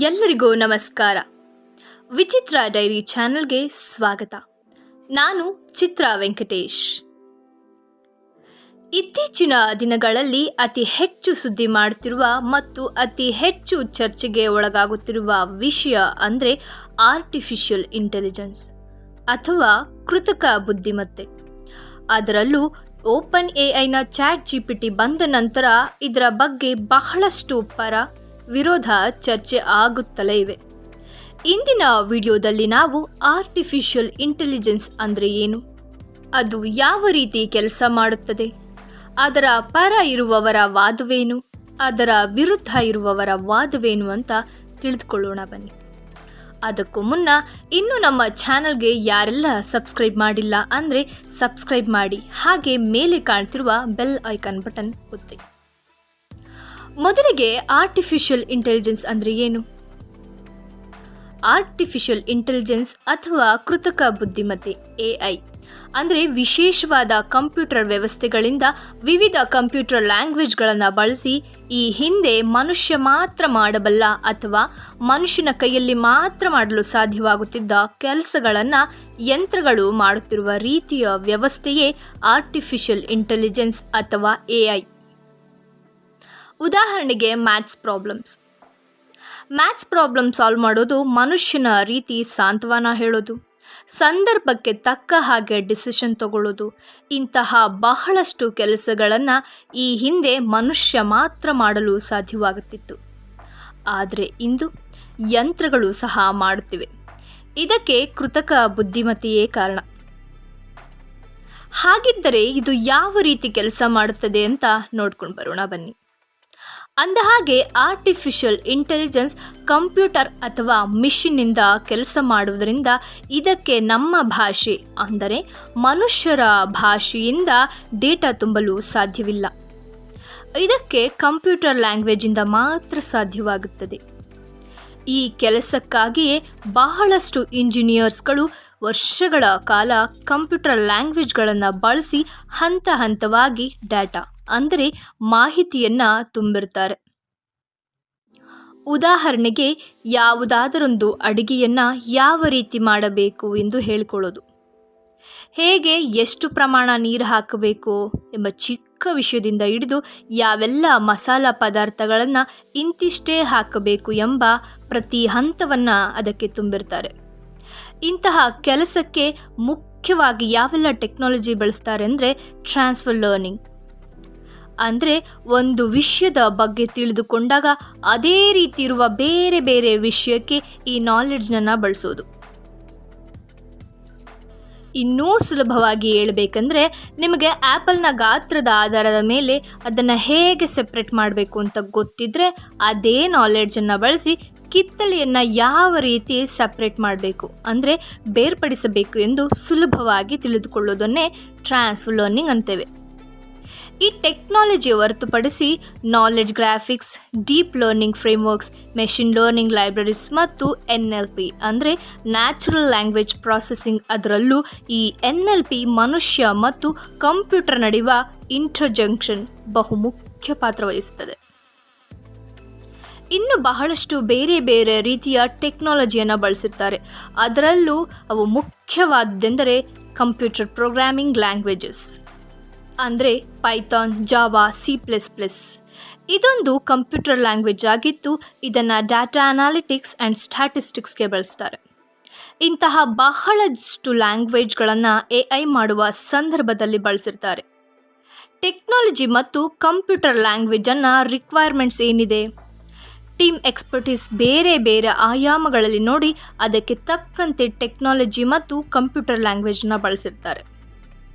ಎಲ್ಲರಿಗೂ ನಮಸ್ಕಾರ. ವಿಚಿತ್ರ ಡೈರಿ ಚಾನೆಲ್ಗೆ ಸ್ವಾಗತ. ನಾನು ಚಿತ್ರ ವೆಂಕಟೇಶ್. ಇತ್ತೀಚಿನ ದಿನಗಳಲ್ಲಿ ಅತಿ ಹೆಚ್ಚು ಸುದ್ದಿ ಮಾಡುತ್ತಿರುವ ಮತ್ತು ಅತಿ ಹೆಚ್ಚು ಚರ್ಚೆಗೆ ಒಳಗಾಗುತ್ತಿರುವ ವಿಷಯ ಅಂದರೆ ಆರ್ಟಿಫಿಷಿಯಲ್ ಇಂಟೆಲಿಜೆನ್ಸ್ ಅಥವಾ ಕೃತಕ ಬುದ್ಧಿಮತ್ತೆ. ಅದರಲ್ಲೂ ಓಪನ್ ಎಐನ ಚಾಟ್ ಜಿಪಿಟಿ ಬಂದ ನಂತರ ಇದರ ಬಗ್ಗೆ ಬಹಳಷ್ಟು ಪರ ವಿರೋಧ ಚರ್ಚೆ ಆಗುತ್ತಲೇ ಇವೆ. ಇಂದಿನ ವಿಡಿಯೋದಲ್ಲಿ ನಾವು ಆರ್ಟಿಫಿಷಿಯಲ್ ಇಂಟೆಲಿಜೆನ್ಸ್ ಅಂದರೆ ಏನು, ಅದು ಯಾವ ರೀತಿ ಕೆಲಸ ಮಾಡುತ್ತದೆ, ಅದರ ಪರ ಇರುವವರ ವಾದವೇನು, ಅದರ ವಿರುದ್ಧ ಇರುವವರ ವಾದವೇನು ಅಂತ ತಿಳಿದುಕೊಳ್ಳೋಣ ಬನ್ನಿ. ಅದಕ್ಕೂ ಮುನ್ನ ಇನ್ನೂ ನಮ್ಮ ಚಾನಲ್ಗೆ ಯಾರೆಲ್ಲ ಸಬ್ಸ್ಕ್ರೈಬ್ ಮಾಡಿಲ್ಲ ಅಂದರೆ ಸಬ್ಸ್ಕ್ರೈಬ್ ಮಾಡಿ, ಹಾಗೆ ಮೇಲೆ ಕಾಣ್ತಿರುವ ಬೆಲ್ ಐಕಾನ್ ಬಟನ್ ಒತ್ತಿ. ಮೊದಲಿಗೆ ಆರ್ಟಿಫಿಷಿಯಲ್ ಇಂಟೆಲಿಜೆನ್ಸ್ ಅಂದರೆ ಏನು? ಆರ್ಟಿಫಿಷಿಯಲ್ ಇಂಟೆಲಿಜೆನ್ಸ್ ಅಥವಾ ಕೃತಕ ಬುದ್ಧಿಮತ್ತೆ ಎಐ ಅಂದರೆ ವಿಶೇಷವಾದ ಕಂಪ್ಯೂಟರ್ ವ್ಯವಸ್ಥೆಗಳಿಂದ ವಿವಿಧ ಕಂಪ್ಯೂಟರ್ ಲ್ಯಾಂಗ್ವೇಜ್ಗಳನ್ನು ಬಳಸಿ ಈ ಹಿಂದೆ ಮನುಷ್ಯ ಮಾತ್ರ ಮಾಡಬಲ್ಲ ಅಥವಾ ಮನುಷ್ಯನ ಕೈಯಲ್ಲಿ ಮಾತ್ರ ಮಾಡಲು ಸಾಧ್ಯವಾಗುತ್ತಿದ್ದ ಕೆಲಸಗಳನ್ನು ಯಂತ್ರಗಳು ಮಾಡುತ್ತಿರುವ ರೀತಿಯ ವ್ಯವಸ್ಥೆಯೇ ಆರ್ಟಿಫಿಷಿಯಲ್ ಇಂಟೆಲಿಜೆನ್ಸ್ ಅಥವಾ ಎಐ. ಉದಾಹರಣೆಗೆ ಮ್ಯಾಥ್ಸ್ ಪ್ರಾಬ್ಲಮ್ ಸಾಲ್ವ್ ಮಾಡೋದು, ಮನುಷ್ಯನ ರೀತಿ ಸಾಂತ್ವನ ಹೇಳೋದು, ಸಂದರ್ಭಕ್ಕೆ ತಕ್ಕ ಹಾಗೆ ಡಿಸಿಷನ್ ತಗೊಳ್ಳೋದು, ಇಂತಹ ಬಹಳಷ್ಟು ಕೆಲಸಗಳನ್ನು ಈ ಹಿಂದೆ ಮನುಷ್ಯ ಮಾತ್ರ ಮಾಡಲು ಸಾಧ್ಯವಾಗುತ್ತಿತ್ತು. ಆದರೆ ಇಂದು ಯಂತ್ರಗಳು ಸಹ ಮಾಡುತ್ತಿವೆ. ಇದಕ್ಕೆ ಕೃತಕ ಬುದ್ಧಿಮತ್ತೆಯೇ ಕಾರಣ. ಹಾಗಿದ್ದರೆ ಇದು ಯಾವ ರೀತಿ ಕೆಲಸ ಮಾಡುತ್ತದೆ ಅಂತ ನೋಡ್ಕೊಂಡು ಬರೋಣ ಬನ್ನಿ. ಅಂದಹಾಗೆ ಆರ್ಟಿಫಿಷಿಯಲ್ ಇಂಟೆಲಿಜೆನ್ಸ್ ಕಂಪ್ಯೂಟರ್ ಅಥವಾ ಮಿಷಿನ್ನಿಂದ ಕೆಲಸ ಮಾಡುವುದರಿಂದ ಇದಕ್ಕೆ ನಮ್ಮ ಭಾಷೆ ಅಂದರೆ ಮನುಷ್ಯರ ಭಾಷೆಯಿಂದ ಡೇಟಾ ತುಂಬಲು ಸಾಧ್ಯವಿಲ್ಲ. ಇದಕ್ಕೆ ಕಂಪ್ಯೂಟರ್ ಲ್ಯಾಂಗ್ವೇಜಿಂದ ಮಾತ್ರ ಸಾಧ್ಯವಾಗುತ್ತದೆ. ಈ ಕೆಲಸಕ್ಕಾಗಿಯೇ ಬಹಳಷ್ಟು ಇಂಜಿನಿಯರ್ಸ್ಗಳು ವರ್ಷಗಳ ಕಾಲ ಕಂಪ್ಯೂಟರ್ ಲ್ಯಾಂಗ್ವೇಜ್ಗಳನ್ನು ಬಳಸಿ ಹಂತ ಹಂತವಾಗಿ ಡೇಟಾ ಅಂದರೆ ಮಾಹಿತಿಯನ್ನು ತುಂಬಿರ್ತಾರೆ. ಉದಾಹರಣೆಗೆ ಯಾವುದಾದರೊಂದು ಅಡಿಗೆಯನ್ನು ಯಾವ ರೀತಿ ಮಾಡಬೇಕು ಎಂದು ಹೇಳಿಕೊಳ್ಳೋದು, ಹೇಗೆ ಎಷ್ಟು ಪ್ರಮಾಣ ನೀರು ಹಾಕಬೇಕು ಎಂಬ ಚಿಕ್ಕ ವಿಷಯದಿಂದ ಹಿಡಿದು ಯಾವೆಲ್ಲ ಮಸಾಲ ಪದಾರ್ಥಗಳನ್ನು ಇಂತಿಷ್ಟೇ ಹಾಕಬೇಕು ಎಂಬ ಪ್ರತಿ ಹಂತವನ್ನು ಅದಕ್ಕೆ ತುಂಬಿರ್ತಾರೆ. ಇಂತಹ ಕೆಲಸಕ್ಕೆ ಮುಖ್ಯವಾಗಿ ಯಾವೆಲ್ಲ ಟೆಕ್ನಾಲಜಿ ಬಳಸ್ತಾರೆ ಅಂದರೆ ಟ್ರಾನ್ಸ್ಫರ್ ಲರ್ನಿಂಗ್ ಅಂದರೆ ಒಂದು ವಿಷಯದ ಬಗ್ಗೆ ತಿಳಿದುಕೊಂಡಾಗ ಅದೇ ರೀತಿ ಇರುವ ಬೇರೆ ಬೇರೆ ವಿಷಯಕ್ಕೆ ಈ ನಾಲೆಡ್ಜ್ನನ್ನು ಬಳಸೋದು. ಇನ್ನೂ ಸುಲಭವಾಗಿ ಹೇಳಬೇಕಂದ್ರೆ ನಿಮಗೆ ಆ್ಯಪಲ್ನ ಗಾತ್ರದ ಆಧಾರದ ಮೇಲೆ ಅದನ್ನು ಹೇಗೆ ಸೆಪ್ರೇಟ್ ಮಾಡಬೇಕು ಅಂತ ಗೊತ್ತಿದ್ದರೆ ಅದೇ ನಾಲೆಡ್ಜನ್ನು ಬಳಸಿ ಕಿತ್ತಳೆಯನ್ನು ಯಾವ ರೀತಿ ಸಪ್ರೇಟ್ ಮಾಡಬೇಕು ಅಂದರೆ ಬೇರ್ಪಡಿಸಬೇಕು ಎಂದು ಸುಲಭವಾಗಿ ತಿಳಿದುಕೊಳ್ಳೋದನ್ನೇ ಟ್ರಾನ್ಸ್ಫರ್ ಲರ್ನಿಂಗ್ ಅಂತೇವೆ. ಈ ಟೆಕ್ನಾಲಜಿ ಹೊರತುಪಡಿಸಿ knowledge graphics, deep learning frameworks, machine learning libraries ಮತ್ತು NLP ಅಂದರೆ ನ್ಯಾಚುರಲ್ ಲ್ಯಾಂಗ್ವೇಜ್ ಪ್ರಾಸೆಸಿಂಗ್, ಅದರಲ್ಲೂ ಈ NLP ಮನುಷ್ಯ ಮತ್ತು ಕಂಪ್ಯೂಟರ್ ನಡುವ ಇಂಟರ್ಜಂಕ್ಷನ್ ಬಹುಮುಖ್ಯ ಪಾತ್ರ ವಹಿಸುತ್ತದೆ. ಇನ್ನು ಬಹಳಷ್ಟು ಬೇರೆ ಬೇರೆ ರೀತಿಯ ಟೆಕ್ನಾಲಜಿಯನ್ನು ಬಳಸಿರ್ತಾರೆ. ಅದರಲ್ಲೂ ಅವು ಮುಖ್ಯವಾದ್ದೆಂದರೆ ಕಂಪ್ಯೂಟರ್ ಪ್ರೋಗ್ರಾಮಿಂಗ್ ಲ್ಯಾಂಗ್ವೇಜಸ್ ಅಂದರೆ ಪೈಥಾನ್, ಜಾವಾ, C++. ಇದೊಂದು ಕಂಪ್ಯೂಟರ್ ಲ್ಯಾಂಗ್ವೇಜ್ ಆಗಿದ್ದು ಇದನ್ನು ಡಾಟಾ ಅನಾಲಿಟಿಕ್ಸ್ ಆ್ಯಂಡ್ ಸ್ಟ್ಯಾಟಿಸ್ಟಿಕ್ಸ್ಗೆ ಬಳಸ್ತಾರೆ. ಇಂತಹ ಬಹಳಷ್ಟು ಲ್ಯಾಂಗ್ವೇಜ್ಗಳನ್ನು AI ಮಾಡುವ ಸಂದರ್ಭದಲ್ಲಿ ಬಳಸಿರ್ತಾರೆ. ಟೆಕ್ನಾಲಜಿ ಮತ್ತು ಕಂಪ್ಯೂಟರ್ ಲ್ಯಾಂಗ್ವೇಜನ್ನು ರಿಕ್ವೈರ್ಮೆಂಟ್ಸ್ ಏನಿದೆ, ಟೀಮ್ ಎಕ್ಸ್ಪರ್ಟೀಸ್ ಬೇರೆ ಬೇರೆ ಆಯಾಮಗಳಲ್ಲಿ ನೋಡಿ ಅದಕ್ಕೆ ತಕ್ಕಂತೆ ಟೆಕ್ನಾಲಜಿ ಮತ್ತು ಕಂಪ್ಯೂಟರ್ ಲ್ಯಾಂಗ್ವೇಜನ್ನು ಬಳಸಿರ್ತಾರೆ.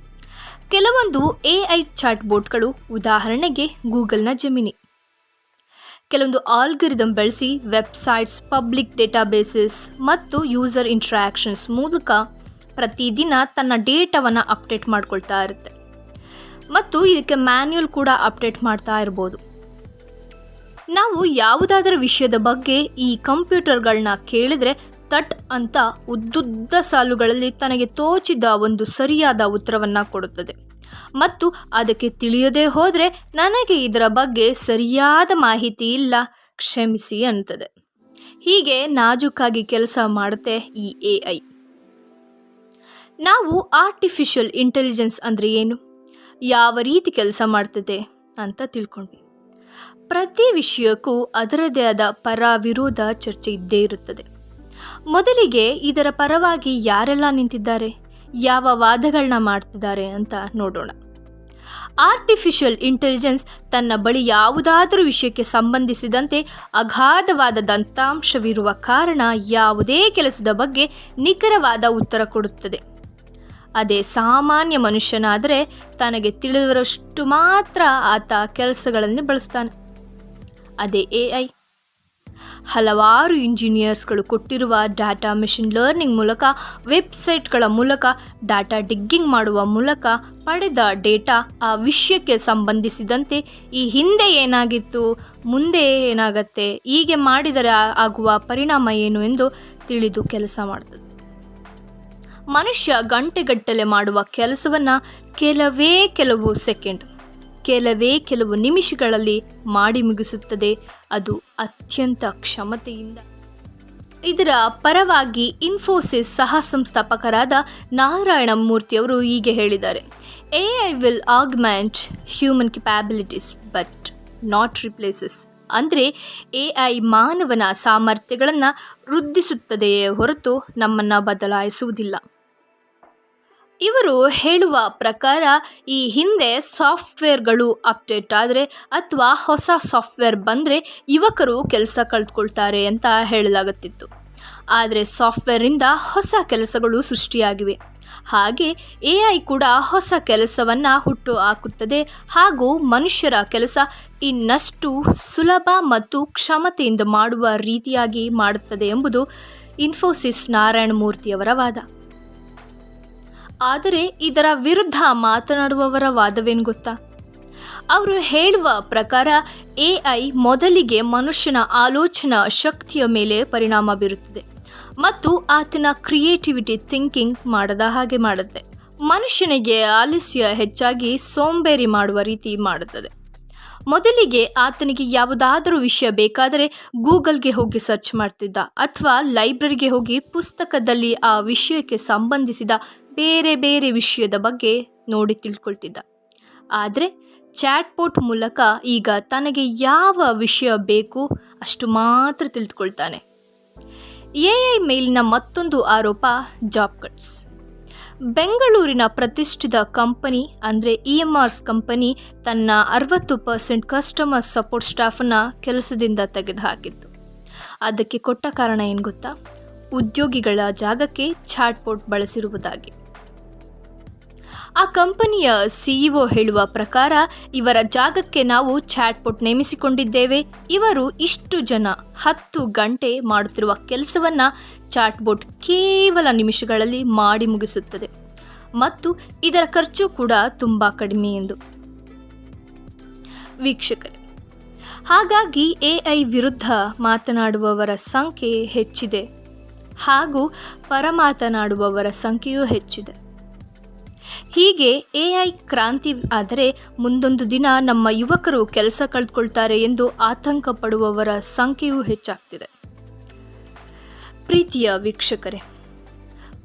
ಕೆಲವೊಂದು AI ಚಾಟ್ ಬೋಟ್ಗಳು, ಉದಾಹರಣೆಗೆ ಗೂಗಲ್ನ ಜೆಮಿನಿ, ಕೆಲವೊಂದು ಆಲ್ಗರಿದಮ್ ಬಳಸಿ ವೆಬ್ಸೈಟ್ಸ್, ಪಬ್ಲಿಕ್ ಡೇಟಾಬೇಸಸ್ ಮತ್ತು ಯೂಸರ್ ಇಂಟ್ರಾಕ್ಷನ್ಸ್ ಮೂಲಕ ಪ್ರತಿದಿನ ತನ್ನ ಡೇಟಾವನ್ನು ಅಪ್ಡೇಟ್ ಮಾಡ್ಕೊಳ್ತಾ ಇರುತ್ತೆ ಮತ್ತು ಇದಕ್ಕೆ ಮ್ಯಾನ್ಯುಯಲ್ ಕೂಡ ಅಪ್ಡೇಟ್ ಮಾಡ್ತಾ ಇರ್ಬೋದು. ನಾವು ಯಾವುದಾದರ ವಿಷಯದ ಬಗ್ಗೆ ಈ ಕಂಪ್ಯೂಟರ್ಗಳನ್ನ ಕೇಳಿದರೆ ತಟ್ ಅಂತ ಉದ್ದುದ್ದ ಸಾಲುಗಳಲ್ಲಿ ತನಗೆ ತೋಚಿದ ಒಂದು ಸರಿಯಾದ ಉತ್ತರವನ್ನು ಕೊಡುತ್ತದೆ ಮತ್ತು ಅದಕ್ಕೆ ತಿಳಿಯದೇ ಹೋದರೆ ನನಗೆ ಇದರ ಬಗ್ಗೆ ಸರಿಯಾದ ಮಾಹಿತಿ ಇಲ್ಲ, ಕ್ಷಮಿಸಿ ಅಂತದೆ. ಹೀಗೆ ನಾಜೂಕಾಗಿ ಕೆಲಸ ಮಾಡುತ್ತೆ ಈ AI. ನಾವು ಆರ್ಟಿಫಿಷಿಯಲ್ ಇಂಟೆಲಿಜೆನ್ಸ್ ಅಂದರೆ ಏನು, ಯಾವ ರೀತಿ ಕೆಲಸ ಮಾಡ್ತದೆ ಅಂತ ತಿಳ್ಕೊಂಡ್ವಿ. ಪ್ರತಿ ವಿಷಯಕ್ಕೂ ಅದರದೇ ಆದ ಪರ ವಿರೋಧ ಚರ್ಚೆ ಇದ್ದೇ ಇರುತ್ತದೆ. ಮೊದಲಿಗೆ ಇದರ ಪರವಾಗಿ ಯಾರೆಲ್ಲ ನಿಂತಿದ್ದಾರೆ, ಯಾವ ವಾದಗಳನ್ನ ಮಾಡ್ತಿದ್ದಾರೆ ಅಂತ ನೋಡೋಣ. ಆರ್ಟಿಫಿಷಿಯಲ್ ಇಂಟೆಲಿಜೆನ್ಸ್ ತನ್ನ ಬಳಿ ಯಾವುದಾದರೂ ವಿಷಯಕ್ಕೆ ಸಂಬಂಧಿಸಿದಂತೆ ಅಗಾಧವಾದ ದಂತಾಂಶವಿರುವ ಕಾರಣ ಯಾವುದೇ ಕೆಲಸದ ಬಗ್ಗೆ ನಿಖರವಾದ ಉತ್ತರ ಕೊಡುತ್ತದೆ. ಅದೇ ಸಾಮಾನ್ಯ ಮನುಷ್ಯನಾದರೆ ತನಗೆ ತಿಳಿದಿರುವಷ್ಟು ಮಾತ್ರ ಆತ ಕೆಲಸಗಳಲ್ಲಿ ಬಳಸ್ತಾನೆ. ಅದೇ AI. ಹಲವಾರು ಇಂಜಿನಿಯರ್ಸ್ಗಳು ಕೊಟ್ಟಿರುವ ಡಾಟಾ ಮೆಷಿನ್ ಲರ್ನಿಂಗ್ ಮೂಲಕ, ವೆಬ್ಸೈಟ್ಗಳ ಮೂಲಕ, ಡಾಟಾ ಡಿಗ್ಗಿಂಗ್ ಮಾಡುವ ಮೂಲಕ ಪಡೆದ ಡೇಟಾ ಆ ವಿಷಯಕ್ಕೆ ಸಂಬಂಧಿಸಿದಂತೆ ಈ ಹಿಂದೆ ಏನಾಗಿತ್ತು, ಮುಂದೆ ಏನಾಗತ್ತೆ, ಹೀಗೆ ಮಾಡಿದರೆ ಆಗುವ ಪರಿಣಾಮ ಏನು ಎಂದು ತಿಳಿದು ಕೆಲಸ ಮಾಡ್ತದೆ. ಮನುಷ್ಯ ಗಂಟೆಗಟ್ಟಲೆ ಮಾಡುವ ಕೆಲಸವನ್ನು ಕೆಲವು ಸೆಕೆಂಡ್, ಕೆಲವು ನಿಮಿಷಗಳಲ್ಲಿ ಮಾಡಿ ಮುಗಿಸುತ್ತದೆ. ಅದು ಅತ್ಯಂತ ಕ್ಷಮತೆಯಿಂದ. ಇದರ ಪರವಾಗಿ ಇನ್ಫೋಸಿಸ್ ಸಹ ಸಂಸ್ಥಾಪಕರಾದ ನಾರಾಯಣ ಮೂರ್ತಿಯವರು ಹೀಗೆ ಹೇಳಿದ್ದಾರೆ: AI will augment human capabilities but not replaces. ಅಂದರೆ AI ಮಾನವನ ಸಾಮರ್ಥ್ಯಗಳನ್ನು ವೃದ್ಧಿಸುತ್ತದೆಯೇ ಹೊರತು ನಮ್ಮನ್ನು ಬದಲಾಯಿಸುವುದಿಲ್ಲ. ಇವರು ಹೇಳುವ ಪ್ರಕಾರ ಈ ಹಿಂದೆ ಸಾಫ್ಟ್ವೇರ್ಗಳು ಅಪ್ಡೇಟ್ ಆದರೆ ಅಥವಾ ಹೊಸ ಸಾಫ್ಟ್ವೇರ್ ಬಂದರೆ ಯುವಕರು ಕೆಲಸ ಕಳೆದುಕೊಳ್ತಾರೆ ಅಂತ ಹೇಳಲಾಗುತ್ತಿತ್ತು. ಆದರೆ ಸಾಫ್ಟ್ವೇರಿಂದ ಹೊಸ ಕೆಲಸಗಳು ಸೃಷ್ಟಿಯಾಗಿವೆ. ಹಾಗೆ AI ಕೂಡ ಹೊಸ ಕೆಲಸವನ್ನು ಹುಟ್ಟು ಹಾಕುತ್ತದೆ ಹಾಗೂ ಮನುಷ್ಯರ ಕೆಲಸ ಇನ್ನಷ್ಟು ಸುಲಭ ಮತ್ತು ಕ್ಷಮತೆಯಿಂದ ಮಾಡುವ ರೀತಿಯಾಗಿ ಮಾಡುತ್ತದೆ ಎಂಬುದು ಇನ್ಫೋಸಿಸ್ ನಾರಾಯಣ ಮೂರ್ತಿಯವರ ವಾದ. ಆದರೆ ಇದರ ವಿರುದ್ಧ ಮಾತನಾಡುವವರ ವಾದವೇನು ಗೊತ್ತಾ? ಅವರು ಹೇಳುವ ಪ್ರಕಾರ AI ಮೊದಲಿಗೆ ಮನುಷ್ಯನ ಆಲೋಚನಾ ಶಕ್ತಿಯ ಮೇಲೆ ಪರಿಣಾಮ ಬೀರುತ್ತದೆ ಮತ್ತು ಆತನ ಕ್ರಿಯೇಟಿವಿಟಿ ಥಿಂಕಿಂಗ್ ಮಾಡದ ಹಾಗೆ ಮಾಡುತ್ತೆ. ಮನುಷ್ಯನಿಗೆ ಆಲಸ್ಯ ಹೆಚ್ಚಾಗಿ ಸೋಂಬೇರಿ ಮಾಡುವ ರೀತಿ ಮಾಡುತ್ತದೆ. ಮೊದಲಿಗೆ ಆತನಿಗೆ ಯಾವುದಾದರೂ ವಿಷಯ ಬೇಕಾದರೆ ಗೂಗಲ್ಗೆ ಹೋಗಿ ಸರ್ಚ್ ಮಾಡ್ತಿದ್ದ ಅಥವಾ ಲೈಬ್ರರಿಗೆ ಹೋಗಿ ಪುಸ್ತಕದಲ್ಲಿ ಆ ವಿಷಯಕ್ಕೆ ಸಂಬಂಧಿಸಿದ ಬೇರೆ ವಿಷಯದ ಬಗ್ಗೆ ನೋಡಿ ತಿಳ್ಕೊಳ್ತಿದ್ದ. ಆದರೆ ಚಾಟ್ಬೋಟ್ ಮೂಲಕ ಈಗ ತನಗೆ ಯಾವ ವಿಷಯ ಬೇಕು ಅಷ್ಟು ಮಾತ್ರ ತಿಳಿದುಕೊಳ್ತಾನೆ. AI ಮೇಲಿನ ಮತ್ತೊಂದು ಆರೋಪ ಜಾಬ್ ಕಟ್ಸ್. ಬೆಂಗಳೂರಿನ ಪ್ರತಿಷ್ಠಿತ ಕಂಪನಿ ಅಂದರೆ EMR's ಕಂಪನಿ ತನ್ನ 60% ಕಸ್ಟಮರ್ ಸಪೋರ್ಟ್ ಸ್ಟಾಫನ್ನು ಕೆಲಸದಿಂದ ತೆಗೆದುಹಾಕಿತ್ತು. ಅದಕ್ಕೆ ಕೊಟ್ಟ ಕಾರಣ ಏನು ಗೊತ್ತಾ? ಉದ್ಯೋಗಿಗಳ ಜಾಗಕ್ಕೆ ಚಾಟ್ಬೋಟ್ ಬಳಸಿರುವುದಾಗಿ. ಆ ಕಂಪನಿಯ CEO ಹೇಳುವ ಪ್ರಕಾರ, ಇವರ ಜಾಗಕ್ಕೆ ನಾವು ಚಾಟ್ಬೋಟ್ ನೇಮಿಸಿಕೊಂಡಿದ್ದೇವೆ. ಇವರು ಇಷ್ಟು ಜನ 10 ಗಂಟೆ ಮಾಡುತ್ತಿರುವ ಕೆಲಸವನ್ನು ಚಾಟ್ಬೋಟ್ ಕೇವಲ ನಿಮಿಷಗಳಲ್ಲಿ ಮಾಡಿ ಮುಗಿಸುತ್ತದೆ ಮತ್ತು ಇದರ ಖರ್ಚು ಕೂಡ ತುಂಬ ಕಡಿಮೆ ಎಂದು. ವೀಕ್ಷಕರೇ, ಹಾಗಾಗಿ AI ವಿರುದ್ಧ ಮಾತನಾಡುವವರ ಸಂಖ್ಯೆ ಹೆಚ್ಚಿದೆ ಹಾಗೂ ಪರಮಾತನಾಡುವವರ ಸಂಖ್ಯೆಯೂ ಹೆಚ್ಚಿದೆ. ಹೀಗೆ AI ಕ್ರಾಂತಿ ಆದರೆ ಮುಂದೊಂದು ದಿನ ನಮ್ಮ ಯುವಕರು ಕೆಲಸ ಕಳೆದುಕೊಳ್ತಾರೆ ಎಂದು ಆತಂಕ ಪಡುವವರ ಸಂಖ್ಯೆಯೂ ಹೆಚ್ಚಾಗ್ತಿದೆ. ಪ್ರೀತಿಯ ವೀಕ್ಷಕರೇ,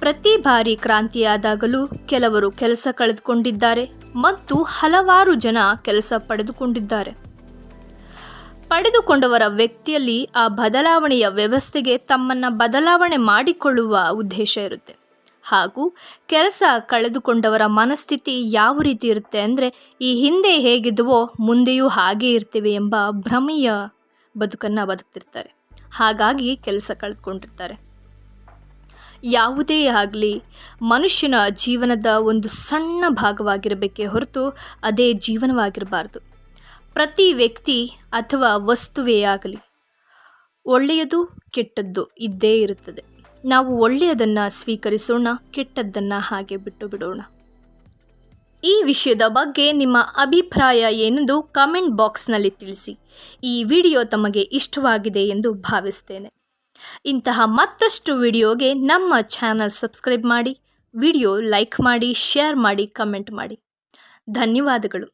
ಪ್ರತಿ ಬಾರಿ ಕ್ರಾಂತಿಯಾದಾಗಲೂ ಕೆಲವರು ಕೆಲಸ ಕಳೆದುಕೊಂಡಿದ್ದಾರೆ ಮತ್ತು ಹಲವಾರು ಜನ ಕೆಲಸ ಪಡೆದುಕೊಂಡಿದ್ದಾರೆ. ಪಡೆದುಕೊಂಡವರ ವ್ಯಕ್ತಿಯಲ್ಲಿ ಆ ಬದಲಾವಣೆಯ ವ್ಯವಸ್ಥೆಗೆ ತಮ್ಮನ್ನು ಬದಲಾವಣೆ ಮಾಡಿಕೊಳ್ಳುವ ಉದ್ದೇಶ ಇರುತ್ತೆ. ಹಾಗೂ ಕೆಲಸ ಕಳೆದುಕೊಂಡವರ ಮನಸ್ಥಿತಿ ಯಾವ ರೀತಿ ಇರುತ್ತೆ ಅಂದರೆ, ಈ ಹಿಂದೆ ಹೇಗಿದ್ವೋ ಮುಂದೆಯೂ ಹಾಗೇ ಇರ್ತೀವಿ ಎಂಬ ಭ್ರಮೆಯ ಬದುಕನ್ನು ಬದುಕ್ತಿರ್ತಾರೆ. ಹಾಗಾಗಿ ಕೆಲಸ ಕಳೆದುಕೊಂಡಿರ್ತಾರೆ. ಯಾವುದೇ ಆಗಲಿ ಮನುಷ್ಯನ ಜೀವನದ ಒಂದು ಸಣ್ಣ ಭಾಗವಾಗಿರಬೇಕೇ ಹೊರತು ಅದೇ ಜೀವನವಾಗಿರಬಾರ್ದು. ಪ್ರತಿ ವ್ಯಕ್ತಿ ಅಥವಾ ವಸ್ತುವೇ ಆಗಲಿ ಒಳ್ಳೆಯದು ಕೆಟ್ಟದ್ದು ಇದ್ದೇ ಇರುತ್ತದೆ. ನಾವು ಒಳ್ಳೆಯದನ್ನು ಸ್ವೀಕರಿಸೋಣ, ಕೆಟ್ಟದ್ದನ್ನು ಹಾಗೆ ಬಿಟ್ಟು ಬಿಡೋಣ. ಈ ವಿಷಯದ ಬಗ್ಗೆ ನಿಮ್ಮ ಅಭಿಪ್ರಾಯ ಏನೆಂದು ಕಾಮೆಂಟ್ ಬಾಕ್ಸ್ನಲ್ಲಿ ತಿಳಿಸಿ. ಈ ವಿಡಿಯೋ ತಮಗೆ ಇಷ್ಟವಾಗಿದೆ ಎಂದು ಭಾವಿಸ್ತೇನೆ. ಇಂತಹ ಮತ್ತಷ್ಟು ವಿಡಿಯೋಗೆ ನಮ್ಮ ಚಾನಲ್ ಸಬ್ಸ್ಕ್ರೈಬ್ ಮಾಡಿ, ವಿಡಿಯೋ ಲೈಕ್ ಮಾಡಿ, ಶೇರ್ ಮಾಡಿ, ಕಮೆಂಟ್ ಮಾಡಿ. ಧನ್ಯವಾದಗಳು.